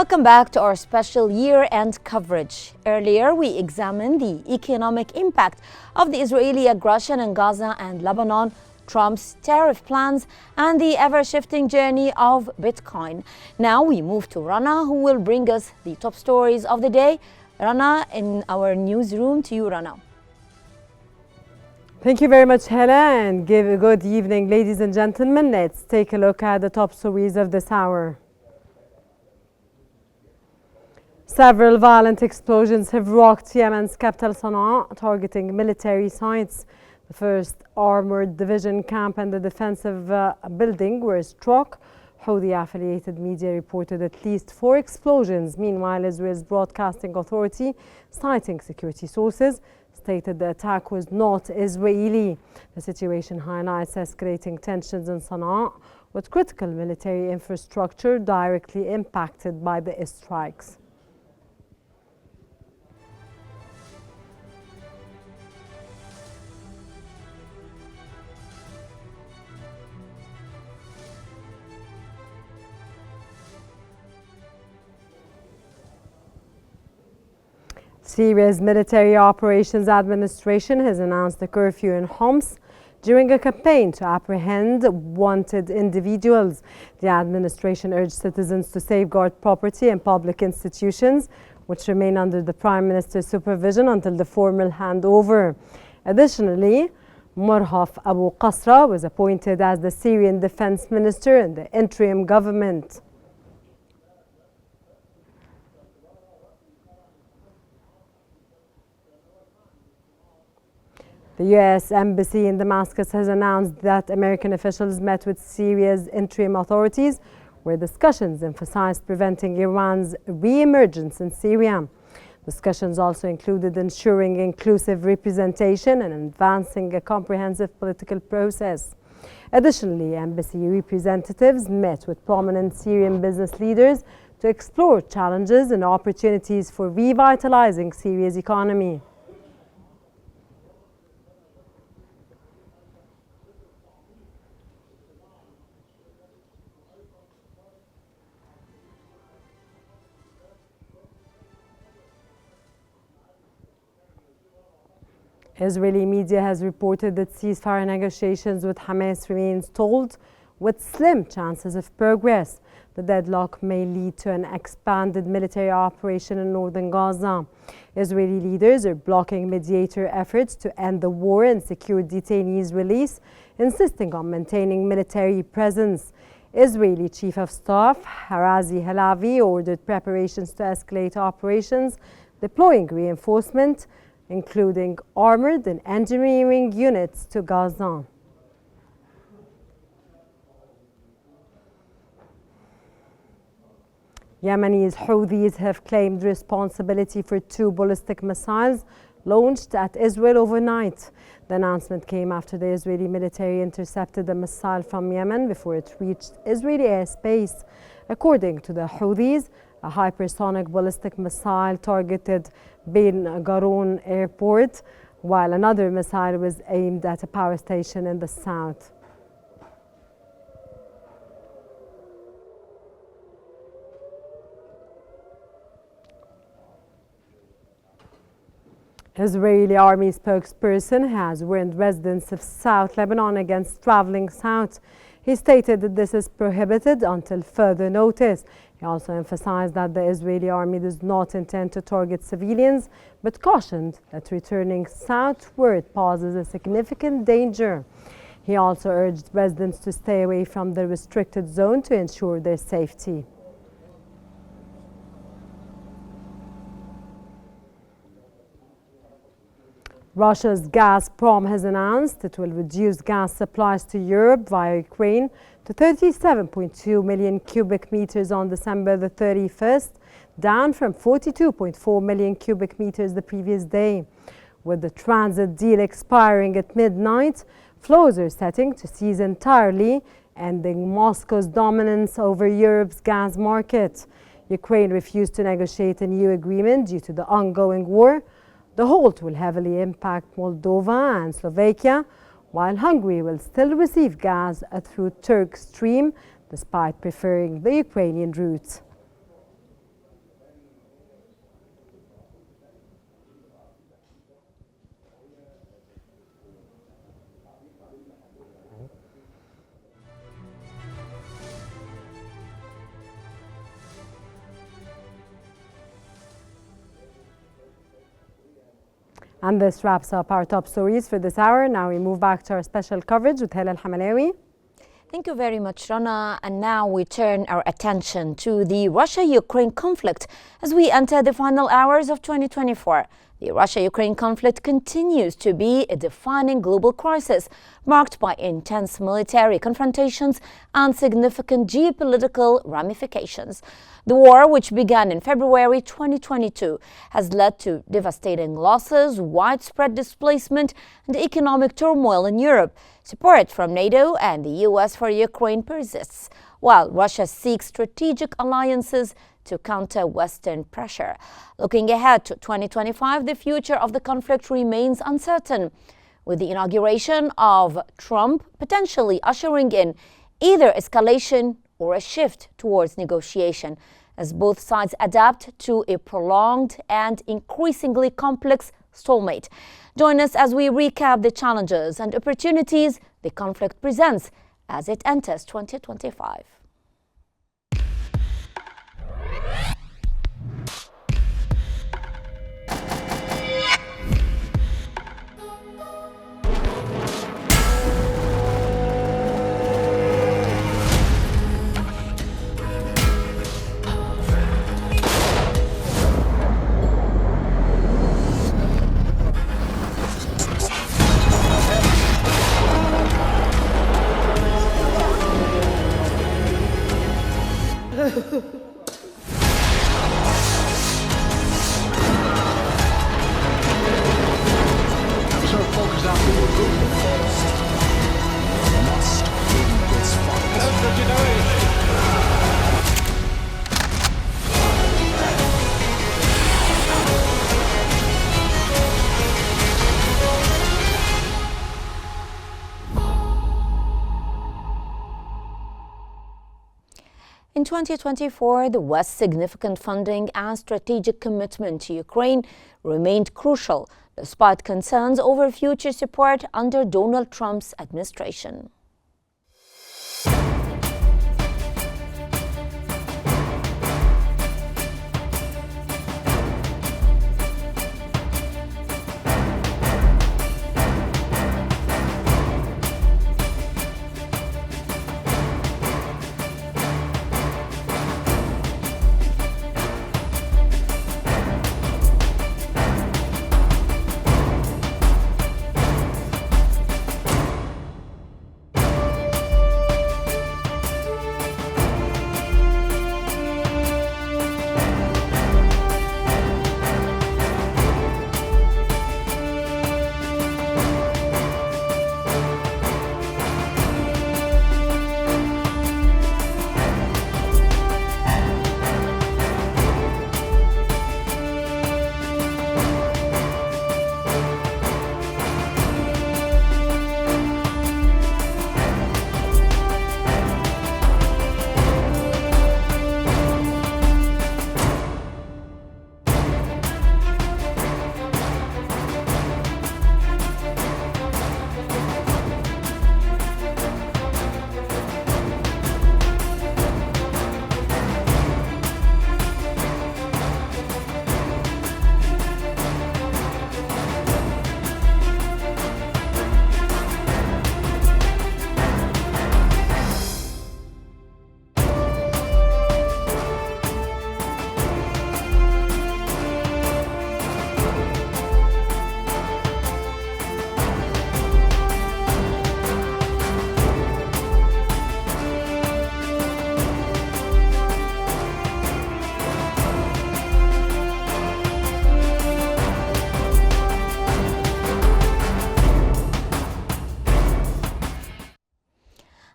Welcome back to our special year-end coverage. Earlier, we examined the economic impact of the Israeli aggression in Gaza and Lebanon, Trump's tariff plans, and the ever-shifting journey of Bitcoin. Now we move to Rana, who will bring us the top stories of the day. Rana, in our newsroom, to you, Rana. Thank you very much, Hela, and good evening, ladies and gentlemen. Let's take a look at the top stories of this hour. Several violent explosions have rocked Yemen's capital Sana'a, targeting military sites. The 1st Armored Division camp and the defensive building were struck. Houthi-affiliated media reported at least 4 explosions. Meanwhile, Israel's Broadcasting Authority, citing security sources, stated the attack was not Israeli. The situation highlights escalating tensions in Sana'a, with critical military infrastructure directly impacted by the strikes. Syria's Military Operations Administration has announced a curfew in Homs during a campaign to apprehend wanted individuals. The administration urged citizens to safeguard property and public institutions, which remain under the Prime Minister's supervision until the formal handover. Additionally, Murhaf Abu Qasra was appointed as the Syrian Defense Minister in the interim government. The U.S. Embassy in Damascus has announced that American officials met with Syria's interim authorities, where discussions emphasized preventing Iran's re-emergence in Syria. Discussions also included ensuring inclusive representation and advancing a comprehensive political process. Additionally, embassy representatives met with prominent Syrian business leaders to explore challenges and opportunities for revitalizing Syria's economy. Israeli media has reported that ceasefire negotiations with Hamas remain stalled, with slim chances of progress. The deadlock may lead to an expanded military operation in northern Gaza. Israeli leaders are blocking mediator efforts to end the war and secure detainees' release, insisting on maintaining military presence. Israeli Chief of Staff Harazi Halavi ordered preparations to escalate operations, deploying reinforcement, including armored and engineering units, to Gaza. Yemenis Houthis have claimed responsibility for 2 ballistic missiles launched at Israel overnight. The announcement came after the Israeli military intercepted a missile from Yemen before it reached Israeli airspace. According to the Houthis, a hypersonic ballistic missile targeted Ben Gurion airport, while another missile was aimed at a power station in the south. Israeli army spokesperson has warned residents of South Lebanon against traveling south. He stated that this is prohibited until further notice. He also emphasized that the Israeli army does not intend to target civilians, but cautioned that returning southward poses a significant danger. He also urged residents to stay away from the restricted zone to ensure their safety. Russia's Gazprom has announced it will reduce gas supplies to Europe via Ukraine to 37.2 million cubic meters on December the 31st, down from 42.4 million cubic meters the previous day. With the transit deal expiring at midnight, flows are setting to cease entirely, ending Moscow's dominance over Europe's gas market. Ukraine refused to negotiate a new agreement due to the ongoing war. The halt will heavily impact Moldova and Slovakia, while Hungary will still receive gas through Turk Stream, despite preferring the Ukrainian route. And this wraps up our top stories for this hour. Now we move back to our special coverage with Hela Al-Hamalawi. Thank you very much, Rana. And now we turn our attention to the Russia-Ukraine conflict as we enter the final hours of 2024. The Russia-Ukraine conflict continues to be a defining global crisis marked by intense military confrontations and significant geopolitical ramifications. The war, which began in February 2022, has led to devastating losses, widespread displacement, and economic turmoil in Europe. Support from NATO and the US for Ukraine persists, while Russia seeks strategic alliances to counter Western pressure. Looking ahead to 2025, the future of the conflict remains uncertain, with the inauguration of Trump potentially ushering in either escalation or a shift towards negotiation, as both sides adapt to a prolonged and increasingly complex stalemate. Join us as we recap the challenges and opportunities the conflict presents as it enters 2025. In 2024, the West's significant funding and strategic commitment to Ukraine remained crucial, despite concerns over future support under Donald Trump's administration.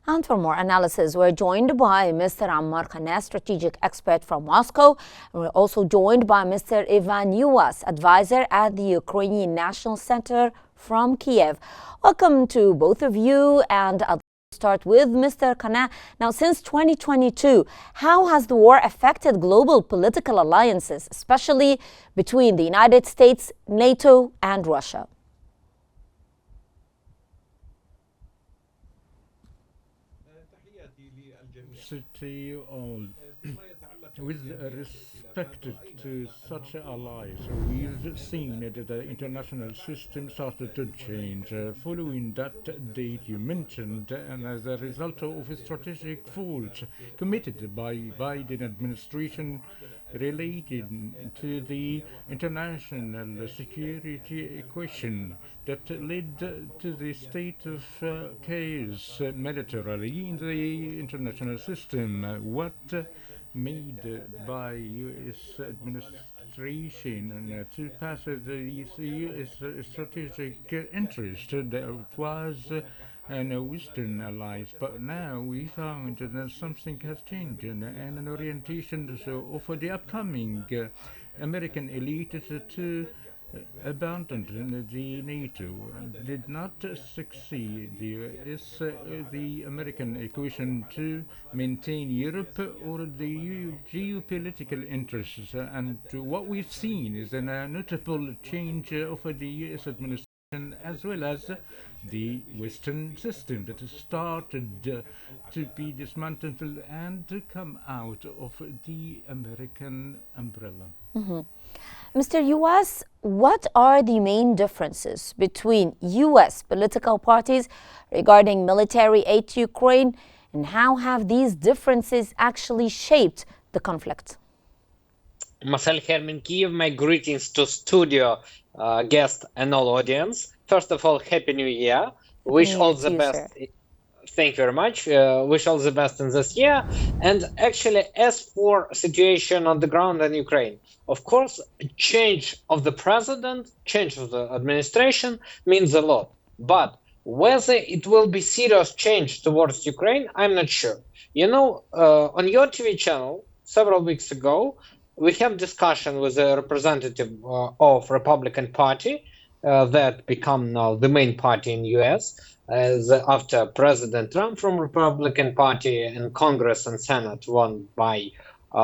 And for more analysis, we're joined by Mr. Ammar Khanna, strategic expert from Moscow. And we're also joined by Mr. Ivan Yuas, advisor at the Ukrainian National Center from Kiev. Welcome to both of you, and I'll start with Mr. Khanna. Now, since 2022, how has the war affected global political alliances, especially between the United States, NATO, and Russia? To you all. with respect to such allies, we've seen that the international system started to change following that date you mentioned, and as a result of strategic faults committed by Biden administration related to the international security question that led to the state of chaos militarily in the international system. What made by U.S. administration and to pass the U.S. strategic interest that was and Western allies. But now we found that something has changed and an orientation of the upcoming American elite to abandoned the NATO did not succeed. The American equation to maintain Europe or the geopolitical interests. And what we've seen is a notable change of the US administration as well as the Western system that has started to be dismantled and to come out of the American umbrella. Mr. US, what are the main differences between US political parties regarding military aid to Ukraine, and how have these differences actually shaped the conflict? Marcel Hermin Kiev, my greetings to studio guest and all audience. First of all, Happy New Year. Wish all the best. Sir. Thank you very much. Wish all the best in this year. And actually, as for situation on the ground in Ukraine, of course, change of the president, change of the administration means a lot. But whether it will be serious change towards Ukraine, I'm not sure. You know, on your TV channel, several weeks ago, we have discussion with a representative of Republican Party that become now the main party in US after President Trump from Republican Party and Congress and Senate won by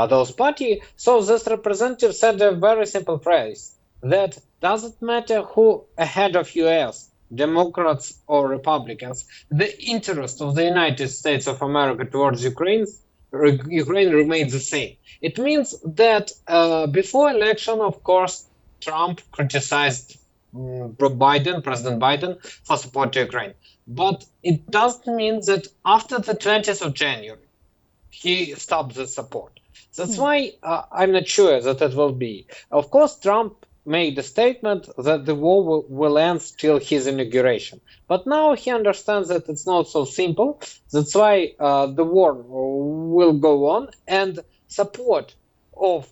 those party. So this representative said a very simple phrase that doesn't matter who ahead of US, Democrats or Republicans, the interest of the United States of America towards Ukraine remains the same. It means that before election, of course, Trump criticized President Biden for support to Ukraine. But it doesn't mean that after the 20th of January, he stopped the support. That's why I'm not sure that it will be. Of course, Trump made a statement that the war will end till his inauguration. But now he understands that it's not so simple. That's why the war will go on, and support of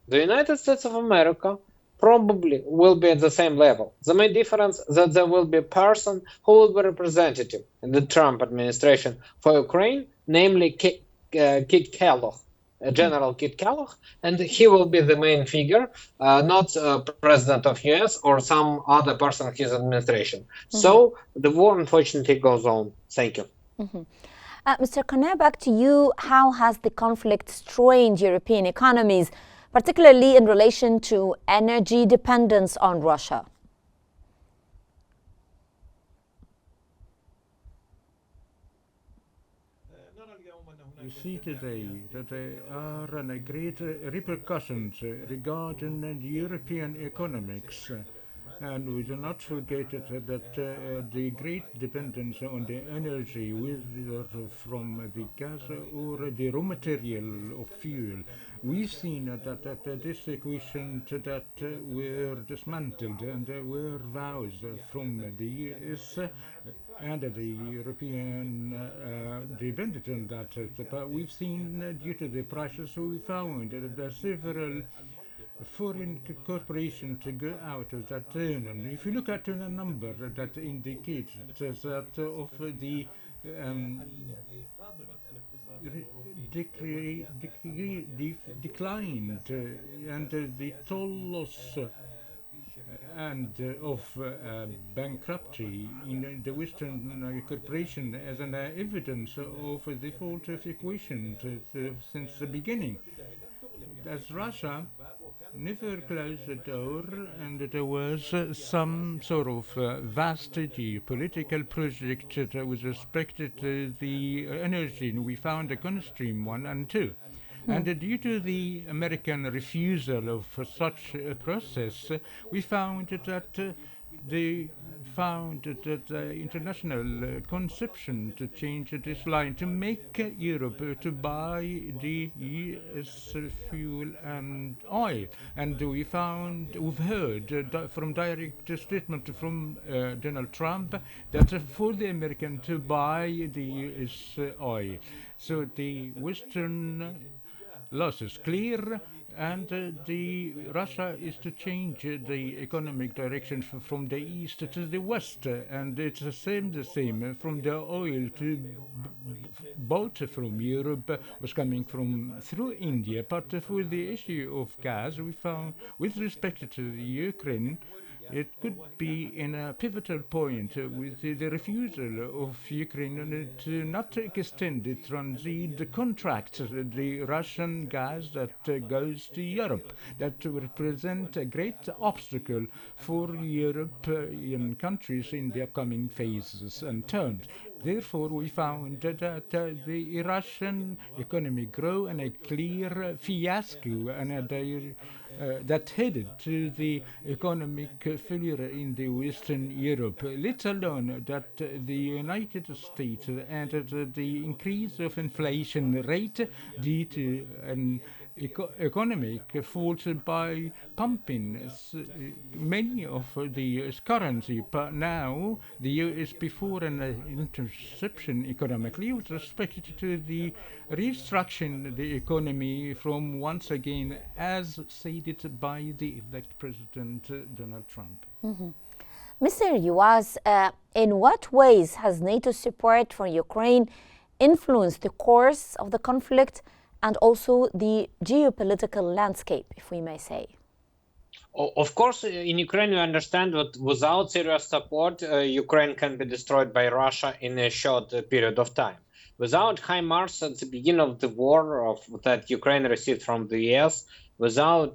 the United States of America probably will be at the same level. The main difference is that there will be a person who will be representative in the Trump administration for Ukraine, namely Kit Kellogg, General Kit Kellogg, and he will be the main figure, not president of US or some other person in his administration. So the war unfortunately goes on. Thank you. Mr. Kone, back to you. How has the conflict strained European economies, particularly in relation to energy dependence on Russia? We see today that there are great repercussions regarding the European economics. And we do not forget that the great dependence on the energy, whether from the gas or the raw material of fuel, we've seen that this equation that were dismantled and were roused from the US and the European depended on that. But we've seen due to the prices we found that there are several foreign corporation to go out of that turn. And if you look at the number that indicates that of the declined and the toll loss and of bankruptcy in the Western corporation as an evidence of the fault of equation since the beginning. As Russia never closed the door, and there was some sort of vast geopolitical project with respect to the energy. We found the Gulf Stream 1 and 2. And due to the American refusal of such a process, we found that they found that international conception to change this line to make Europe to buy the US fuel and oil. And we've heard from direct statement from Donald Trump that for the American to buy the US oil. So the Western loss is clear, and the Russia is to change the economic direction from the east to the west, and it's the same from the oil to boat from Europe was coming from through India. But for the issue of gas, we found with respect to the Ukraine, it could be in a pivotal point with the refusal of Ukraine to not extend the transit contract, the Russian gas that goes to Europe, that represent a great obstacle for European countries in the upcoming phases and terms. Therefore, we found that the Russian economy grew in a clear fiasco, and that headed to the economic failure in the Western Europe, let alone that the United States and the increase of inflation rate due to an economic fault by pumping many of the currency. But now the US before an interception economically with respect to the restructuring the economy from once again as stated by the elect President Donald Trump. Mr. Yuaz, in what ways has NATO support for Ukraine influenced the course of the conflict and also the geopolitical landscape, if we may say? Of course, in Ukraine, we understand that without serious support, Ukraine can be destroyed by Russia in a short period of time. Without HIMARS at the beginning of the war that Ukraine received from the US, without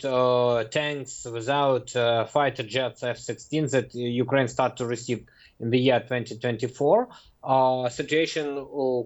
tanks, without fighter jets F-16 that Ukraine started to receive in the year 2024, situation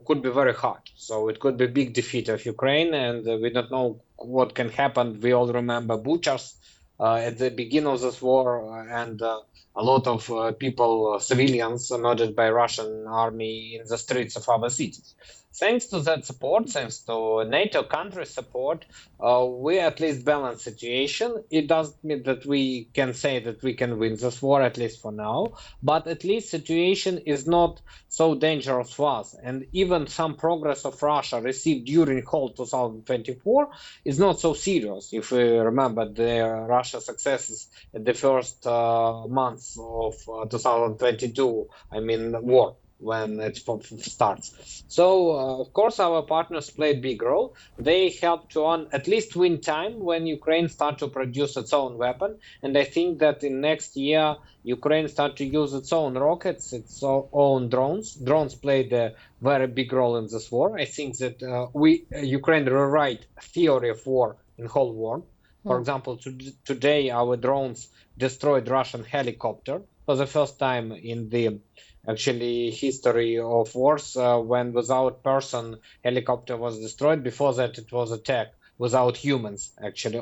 could be very hard. So it could be a big defeat of Ukraine, and we don't know what can happen. We all remember Buchas at the beginning of this war, and a lot of people, civilians, murdered by Russian army in the streets of our cities. Thanks to that support, thanks to NATO country support, we at least balance situation. It doesn't mean that we can say that we can win this war, at least for now, but at least situation is not so dangerous for us. And even some progress of Russia received during whole 2024 is not so serious. If we remember the Russia successes in the first months of 2022, I mean war, when it starts. So, of course, our partners play a big role. They help to at least win time when Ukraine start to produce its own weapon. And I think that in next year, Ukraine start to use its own rockets, its own drones. Drones played a very big role in this war. I think that Ukraine rewrite theory of war in whole war. For example, today our drones destroyed Russian helicopter for the first time in the history of wars when without person helicopter was destroyed. Before that it was attacked without humans,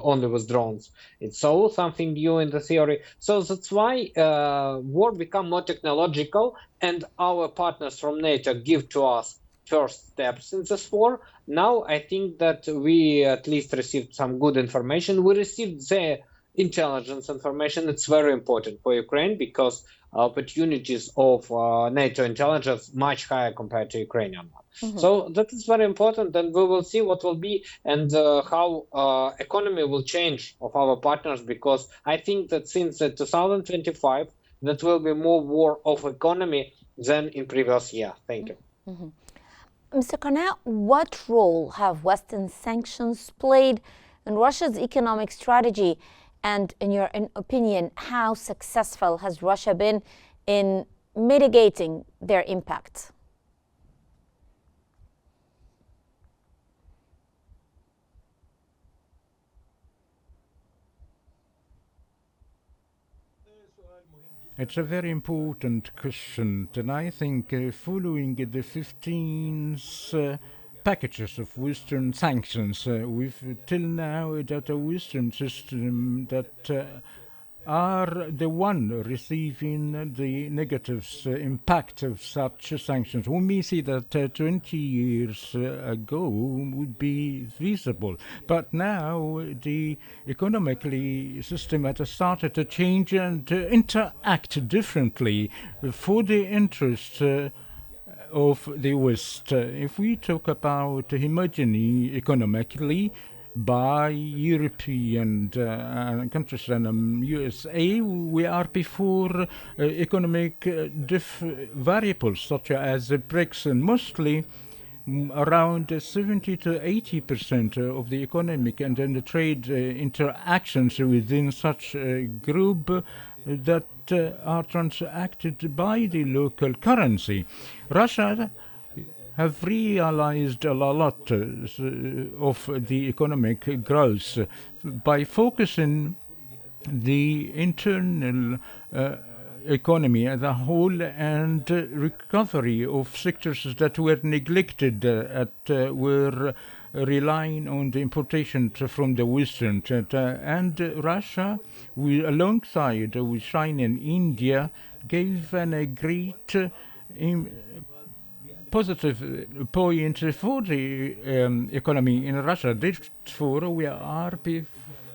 only with drones. It's all something new in the theory. So that's why war become more technological, and our partners from NATO give to us first steps in this war. Now I think that we at least received some good information. We received the intelligence information. It's very important for Ukraine because opportunities of NATO intelligence much higher compared to Ukrainian one. So that is very important, and we will see what will be and how economy will change of our partners, because I think that since 2025 that will be more war of economy than in previous year. Thank you. Mr. Qnews, what role have Western sanctions played in Russia's economic strategy? And in your opinion, how successful has Russia been in mitigating their impact? It's a very important question, and I think following the 15th packages of Western sanctions. We've till now that a Western system that are the one receiving the negatives impact of such sanctions. We may see that 20 years ago would be feasible, but now the economically system has started to change and interact differently for the interest of the West. If we talk about homogeny economically, by European countries and USA, we are before economic variables such as BRICS, and mostly around 70 to 80% of the economic and then the trade interactions within such a group that are transacted by the local currency. Russia have realized a lot of the economic growth by focusing the internal economy as a whole and recovery of sectors that were neglected, were relying on the importation from the Western. And Russia, alongside with China and India, gave a great positive point for the economy in Russia. Therefore, we are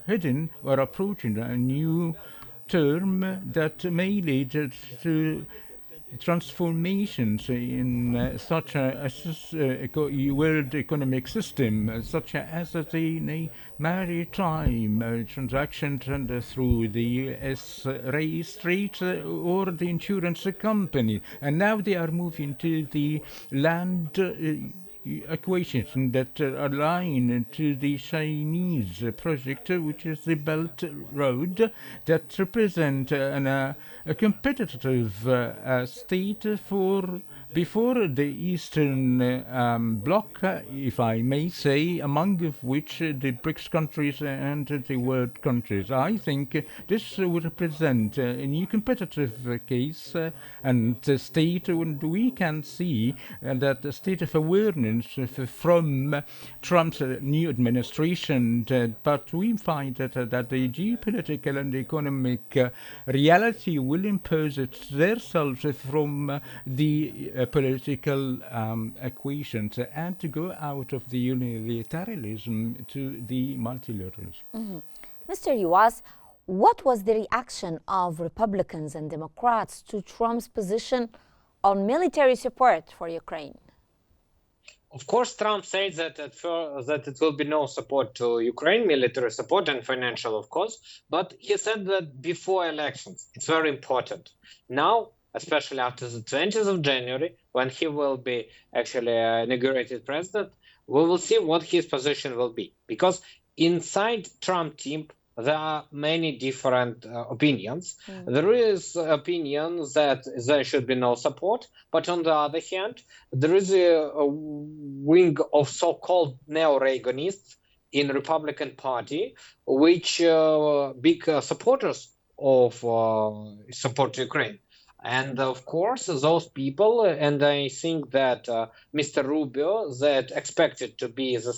heading or approaching a new term that may lead to transformations in such a world economic system, such as the maritime transactions through the U.S. Strait or the insurance company. And now they are moving to the land equations that align to the Chinese project, which is the Belt Road, that represent a competitive state for before the Eastern Bloc, if I may say, among which the BRICS countries and the world countries. I think this would represent a new competitive case and state, and we can see that the state of awareness from Trump's new administration, but we find that the geopolitical and economic reality will impose themselves from the political equations and to go out of the unilateralism to the multilateralism. Mr. Yuas, what was the reaction of Republicans and Democrats to Trump's position on military support for Ukraine? Of course, Trump said that it will be no support to Ukraine, military support and financial, of course, but he said that before elections. It's very important. Now, especially after the 20th of January, when he will be actually inaugurated president, we will see what his position will be. Because inside Trump team, there are many different opinions. There is opinion that there should be no support, but on the other hand, there is a wing of so-called neo-Reaganists in Republican Party, which big supporters of support to Ukraine. And of course, those people, and I think that Mr. Rubio, that expected to be the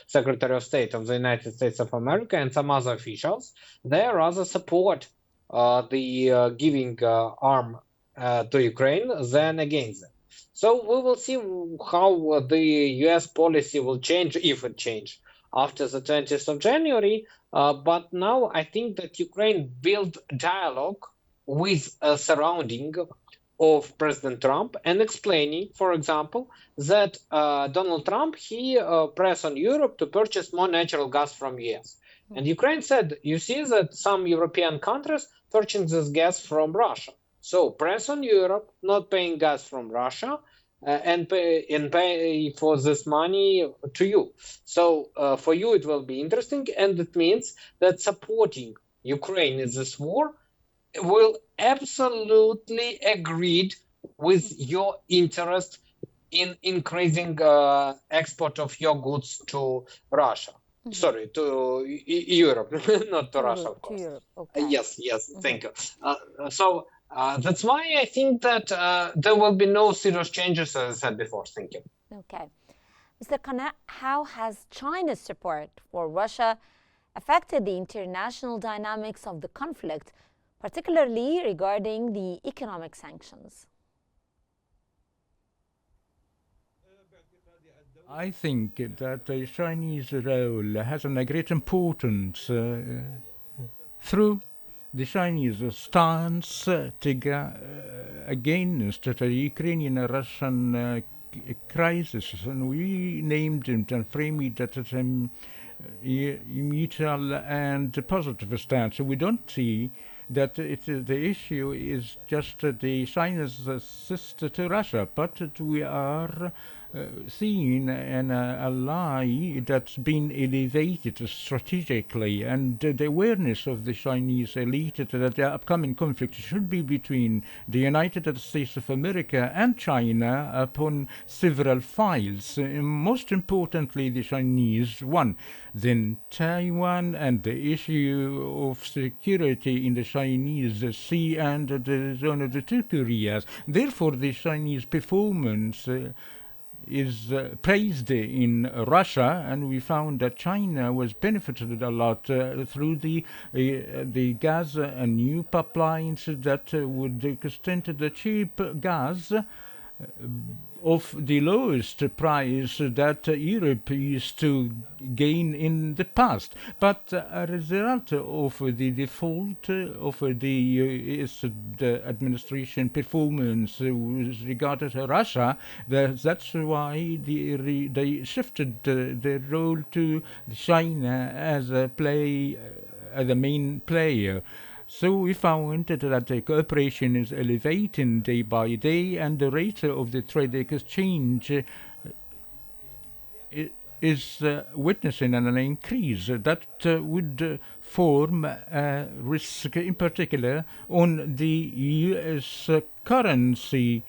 Secretary of State of the United States of America, and some other officials, they rather support the giving arm to Ukraine than against them. So we will see how the U.S. policy will change, if it changes, after the 20th of January. But now I think that Ukraine built dialogue with a surrounding of President Trump and explaining, for example, that Donald Trump, he pressed on Europe to purchase more natural gas from US. And Ukraine said, you see that some European countries purchase this gas from Russia. So press on Europe, not paying gas from Russia, and pay for this money to you. So for you, it will be interesting. And it means that supporting Ukraine in this war will absolutely agree with your interest in increasing export of your goods to Russia. Sorry, to Europe, not to Russia, of course. To Europe, okay. Yes, thank you. So that's why I think that there will be no serious changes, as I said before. Thank you. Okay. Mr. Khanna, how has China's support for Russia affected the international dynamics of the conflict, particularly regarding the economic sanctions? I think that the Chinese role has a great importance through the Chinese stance against the Ukrainian-Russian crisis, and we named it and framed it as a mutual and positive stance. We don't see that the issue is just the China's sister to Russia, but we are seeing an ally that's been elevated strategically, and the awareness of the Chinese elite that the upcoming conflict should be between the United States of America and China upon several files. Most importantly, the Chinese, one, then Taiwan and the issue of security in the Chinese Sea and the zone of the two Koreas. Therefore, the Chinese performance is praised in Russia, and we found that China was benefited a lot through the gas and new pipelines that would extend the cheap gas of the lowest price that Europe used to gain in the past. But a result of the default of the US administration performance with regard to Russia, that's why they shifted their role to China as a main player. So we found that the cooperation is elevating day by day, and the rate of the trade exchange is witnessing an increase that would form a risk, in particular, on the U.S. currency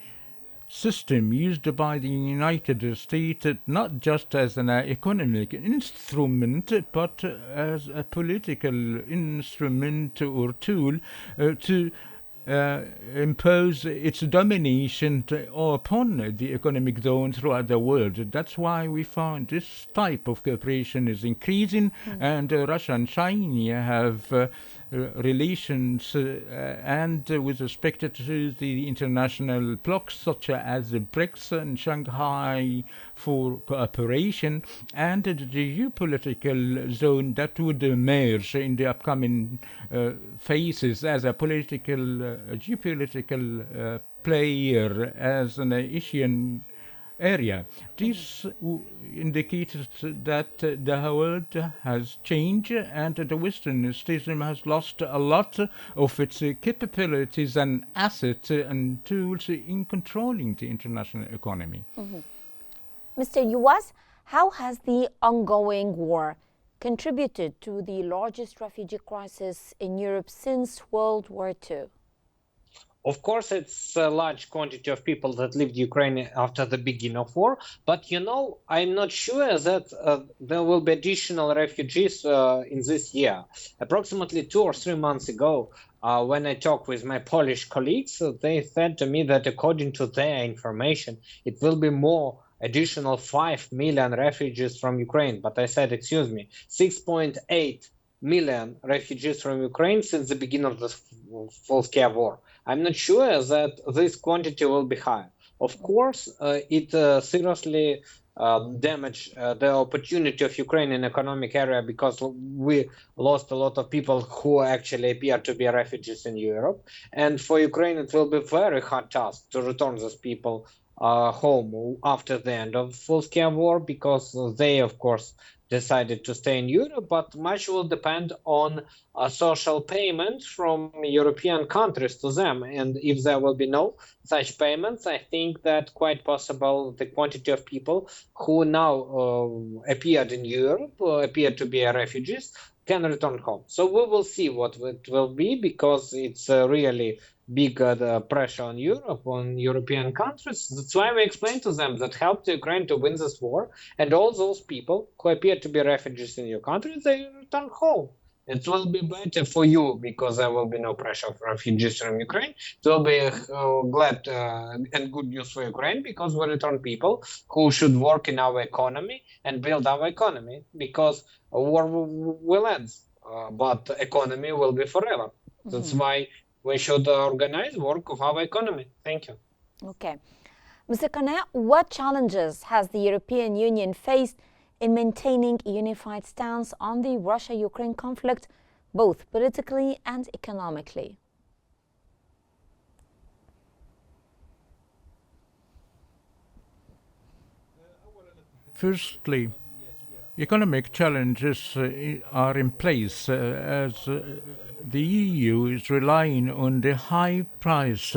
system used by the United States not just as an economic instrument but as a political instrument or tool to impose its domination upon the economic zone throughout the world. That's why we found this type of cooperation is increasing, and Russia and China have relations and with respect to the international blocks such as the BRICS and Shanghai for cooperation, and the geopolitical zone that would emerge in the upcoming phases as a geopolitical player, as an Asian area. This indicates that the world has changed and the Western system has lost a lot of its capabilities and assets and tools in controlling the international economy. Mr. Yuwas, how has the ongoing war contributed to the largest refugee crisis in Europe since World War II? Of course, it's a large quantity of people that left Ukraine after the beginning of war. But, I'm not sure that there will be additional refugees in this year. Approximately 2 or 3 months ago, when I talked with my Polish colleagues, they said to me that according to their information, it will be more additional 5 million refugees from Ukraine. But I said, excuse me, 6.8 million refugees from Ukraine since the beginning of the full-scale war. I'm not sure that this quantity will be higher. Of course, it seriously damaged the opportunity of Ukraine in economic area, because we lost a lot of people who actually appear to be refugees in Europe. And for Ukraine, it will be a very hard task to return those people home after the end of full-scale war, because they, of course, decided to stay in Europe, but much will depend on social payment from European countries to them. And if there will be no such payments, I think that quite possible the quantity of people who now appeared in Europe, appear to be refugees, can return home. So we will see what it will be, because it's really big pressure on Europe, on European countries. That's why we explain to them that help Ukraine to win this war, and all those people who appear to be refugees in your country, they return home. It will be better for you because there will be no pressure of refugees from Ukraine. It will be glad and good news for Ukraine because we return people who should work in our economy and build our economy because war will end, but economy will be forever. That's why we should organize work of our economy. Thank you. Okay. Mr. Qne, what challenges has the European Union faced in maintaining a unified stance on the Russia-Ukraine conflict, both politically and economically? Firstly, economic challenges are in place as the EU is relying on the high price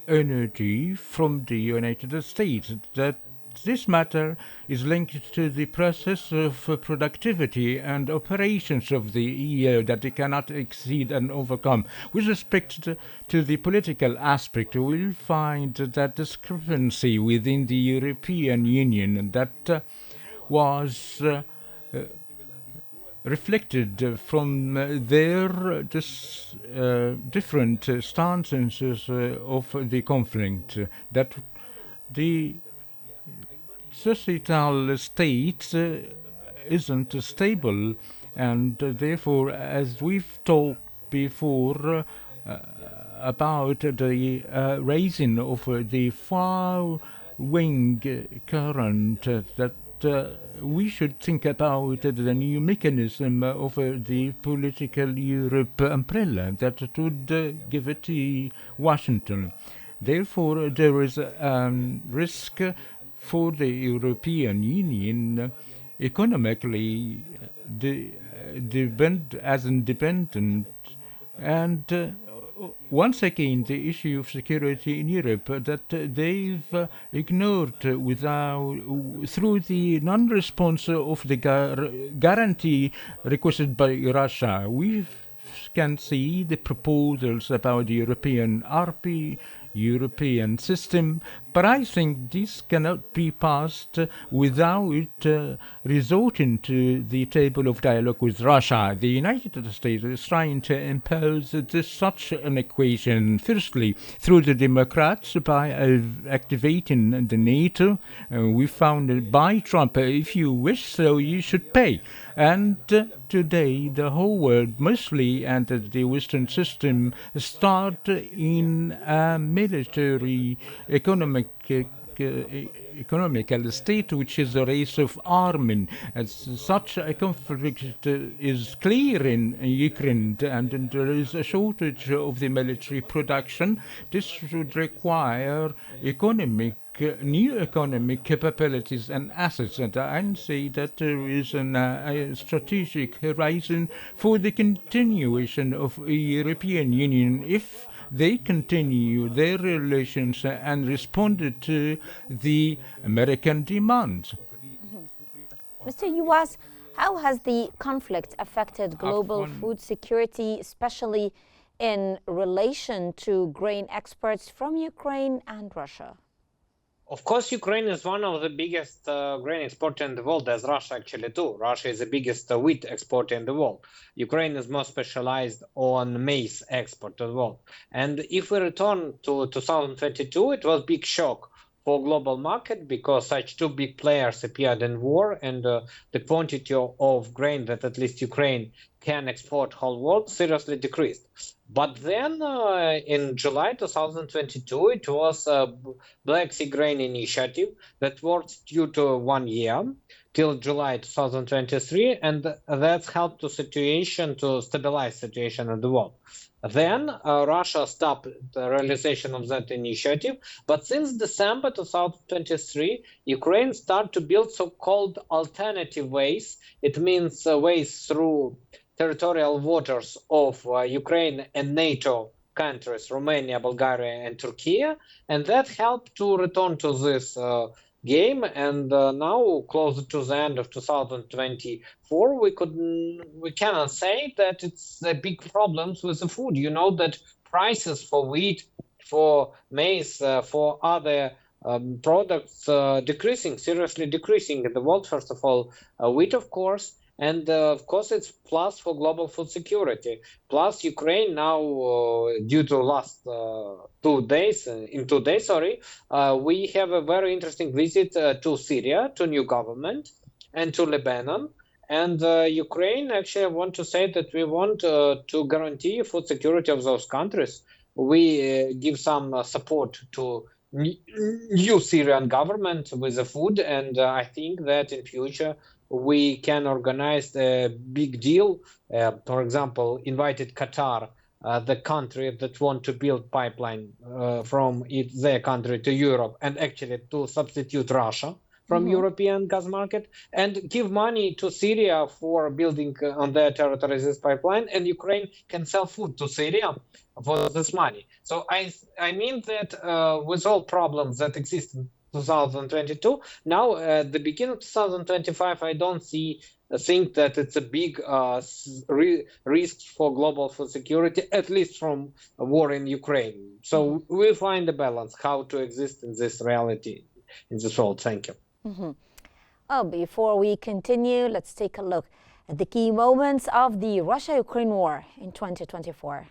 energy from the United States. That this matter is linked to the process of productivity and operations of the EU that it cannot exceed and overcome. With respect to the political aspect, we will find that discrepancy within the European Union that was reflected from their different stances of the conflict, that the societal state isn't stable, and therefore, as we've talked before about the raising of the far-wing current, that we should think about the new mechanism of the political Europe umbrella that would give it to Washington. Therefore, there is a risk for the European Union economically as independent, and once again the issue of security in Europe that they've ignored through the non-response of the guarantee requested by Russia. We can see the proposals about the European RP, European system, but I think this cannot be passed without resorting to the table of dialogue with Russia. The United States is trying to impose such an equation, firstly, through the Democrats by activating the NATO. We found it by Trump, if you wish so, you should pay. And today, the whole world, mostly, and the Western system, start in a military economical state, which is a race of arming. As such a conflict is clear in Ukraine, and there is a shortage of the military production. This would require new economic capabilities and assets, and I say that there is a strategic horizon for the continuation of the European Union if they continue their relations and responded to the American demands. Mr. Yuas, how has the conflict affected global food security, especially in relation to grain exports from Ukraine and Russia? Of course, Ukraine is one of the biggest grain exporter in the world, as Russia actually too. Russia is the biggest wheat exporter in the world. Ukraine is more specialized on maize export to the world. And if we return to 2022, it was a big shock for global market because such two big players appeared in war, and the quantity of grain that at least Ukraine can export whole world seriously decreased. But then in July 2022, it was a Black Sea Grain Initiative that worked due to 1 year till July 2023, and that helped to stabilize situation in the world. Then Russia stopped the realization of that initiative, but since December 2023, Ukraine started to build so-called alternative ways. It means ways through territorial waters of Ukraine and NATO countries, Romania, Bulgaria, and Turkey, and that helped to return to this game. And now, closer to the end of 2024, we cannot say that it's a big problems with the food. You know that prices for wheat, for maize, for other products seriously decreasing in the world. First of all, wheat, of course, And of course, it's plus for global food security. Plus, Ukraine now, due to last 2 days, in 2 days, sorry, we have a very interesting visit to Syria, to new government, and to Lebanon. And Ukraine, actually, I want to say that we want to guarantee food security of those countries. We give some support to new Syrian government with the food, and I think that in future we can organize a big deal. For example, invited Qatar, the country that want to build pipeline from their country to Europe, and actually to substitute Russia from European gas market, and give money to Syria for building on their territory this pipeline, and Ukraine can sell food to Syria for this money. So I mean that with all problems that exist in 2022, now at the beginning of 2025, I don't think that it's a big risk for global food security, at least from a war in Ukraine. So we'll find a balance how to exist in this reality, in this world. Thank you. Well, before we continue, let's take a look at the key moments of the Russia-Ukraine war in 2024.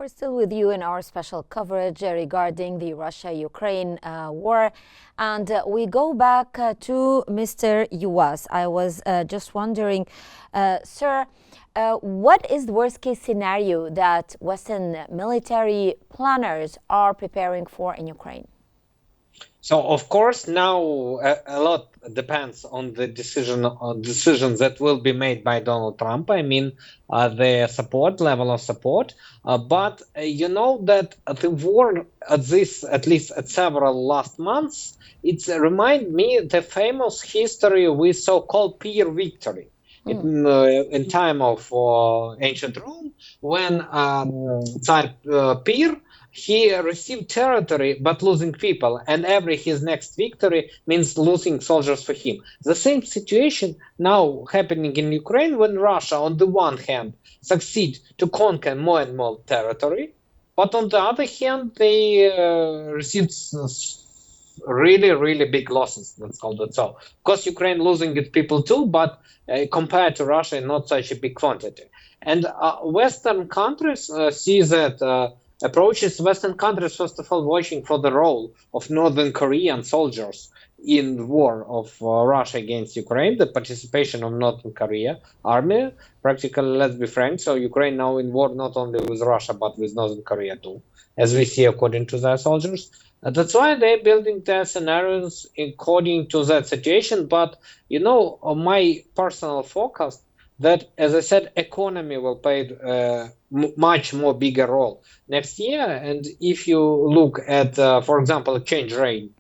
We're still with you in our special coverage regarding the Russia-Ukraine war. And we go back to Mr. Yuwas. I was just wondering, sir, what is the worst-case scenario that Western military planners are preparing for in Ukraine? So of course now a lot depends on the decisions that will be made by Donald Trump. I mean, the level of support. But you know that the war at least at several last months, it's remind me the famous history with so-called peer victory. In time of ancient Rome, when Tsar Peer, he received territory but losing people, and every his next victory means losing soldiers for him. The same situation now happening in Ukraine, when Russia on the one hand succeed to conquer more and more territory, but on the other hand they received really big losses, let's call it so. Of course Ukraine losing its people too, but compared to Russia not such a big quantity. And Western countries see that approaches. Western countries, first of all, watching for the role of Northern Korean soldiers in the war of Russia against Ukraine, the participation of Northern Korea army. Practically, let's be frank, so Ukraine now in war not only with Russia, but with Northern Korea too, as we see according to their soldiers. That's why they're building their scenarios according to that situation. But, you know, my personal forecast that, as I said, economy will play much more bigger role next year. And if you look at, for example, exchange rate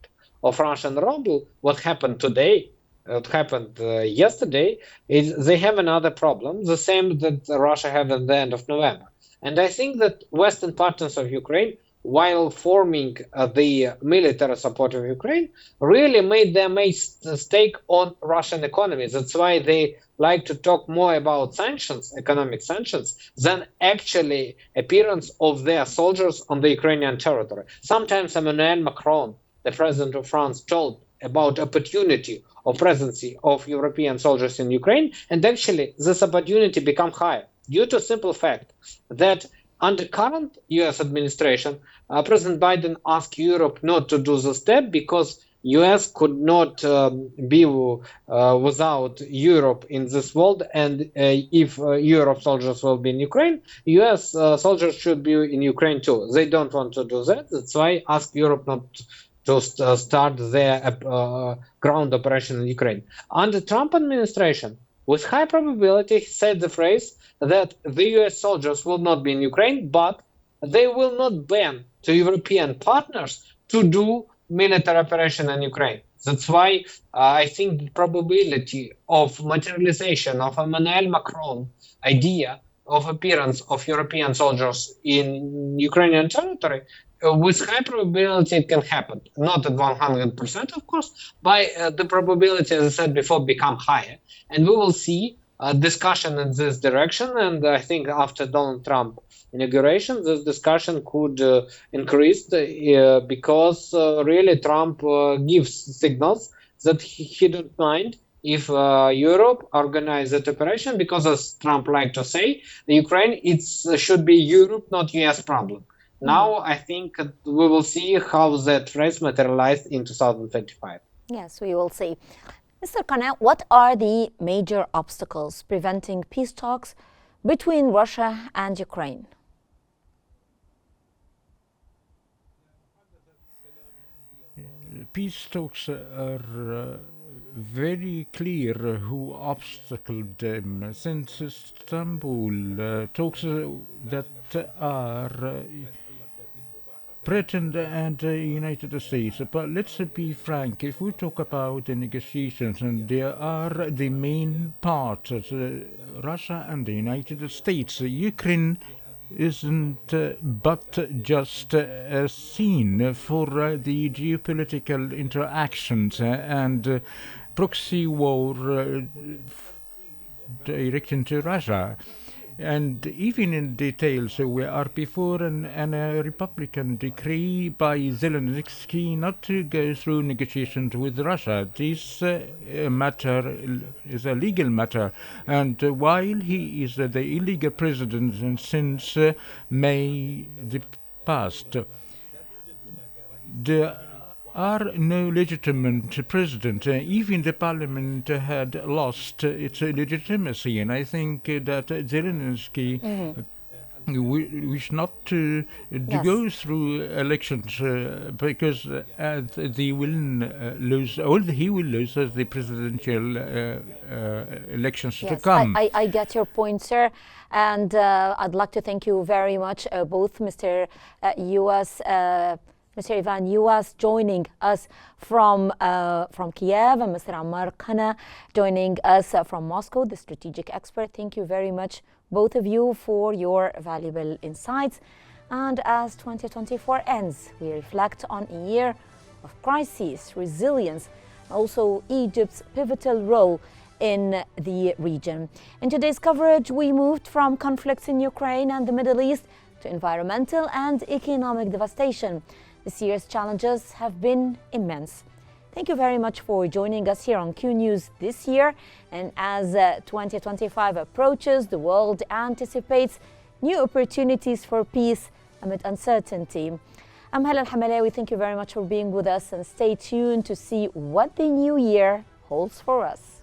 of Russian ruble, what happened today, what happened yesterday, is they have another problem, the same that Russia had at the end of November. And I think that Western partners of Ukraine, while forming the military support of Ukraine, really made their stake on Russian economy. That's why they like to talk more about sanctions, economic sanctions, than actually appearance of their soldiers on the Ukrainian territory. Sometimes Emmanuel Macron, the president of France, told about opportunity of presence of European soldiers in Ukraine, and actually this opportunity become higher due to simple fact that under current US administration, President Biden asked Europe not to do the step because US could not be without Europe in this world, and if Europe soldiers will be in Ukraine, US soldiers should be in Ukraine too. They don't want to do that. That's why ask Europe not to start their ground operation in Ukraine. Under Trump administration, with high probability, he said the phrase that the US soldiers will not be in Ukraine, but they will not ban to European partners to do military operation in Ukraine. That's why I think the probability of materialization of Emmanuel Macron idea of appearance of European soldiers in Ukrainian territory, with high probability it can happen. Not at 100%, of course, but the probability, as I said before, become higher. And we will see a discussion in this direction. And I think after Donald Trump inauguration, this discussion could increase because really Trump gives signals that he don't mind if Europe organize that operation, because as Trump liked to say, the Ukraine should be Europe, not US problem. Now I think we will see how that phrase materialized in 2025. Yes, we will see. Mr. Qnews, what are the major obstacles preventing peace talks between Russia and Ukraine? Peace talks are very clear who obstacled them, since Istanbul talks that are Britain and the United States. But let's be frank, if we talk about the negotiations, and there are the main parts, Russia and the United States, Ukraine isn't but just a scene for the geopolitical interactions and proxy war directed to Russia. And even in details, we are before a Republican decree by Zelensky not to go through negotiations with Russia. This matter is a legal matter, and while he is the illegal president since May the past, there are no legitimate president. Even the parliament had lost its legitimacy, and I think that Zelensky we wish not to go through elections because they will lose, or he will lose the presidential elections to come. I get your point, sir. And I'd like to thank you very much, both Mr. Mr. Ivan Yuas joining us from Kiev, and Mr. Ammar Qana joining us from Moscow, the strategic expert. Thank you very much, both of you, for your valuable insights. And as 2024 ends, we reflect on a year of crises, resilience, also Egypt's pivotal role in the region. In today's coverage, we moved from conflicts in Ukraine and the Middle East to environmental and economic devastation. This year's challenges have been immense. Thank you very much for joining us here on Q News this year. And as 2025 approaches, the world anticipates new opportunities for peace amid uncertainty. I'm Hala Al-Hamalawi. Thank you very much for being with us, and stay tuned to see what the new year holds for us.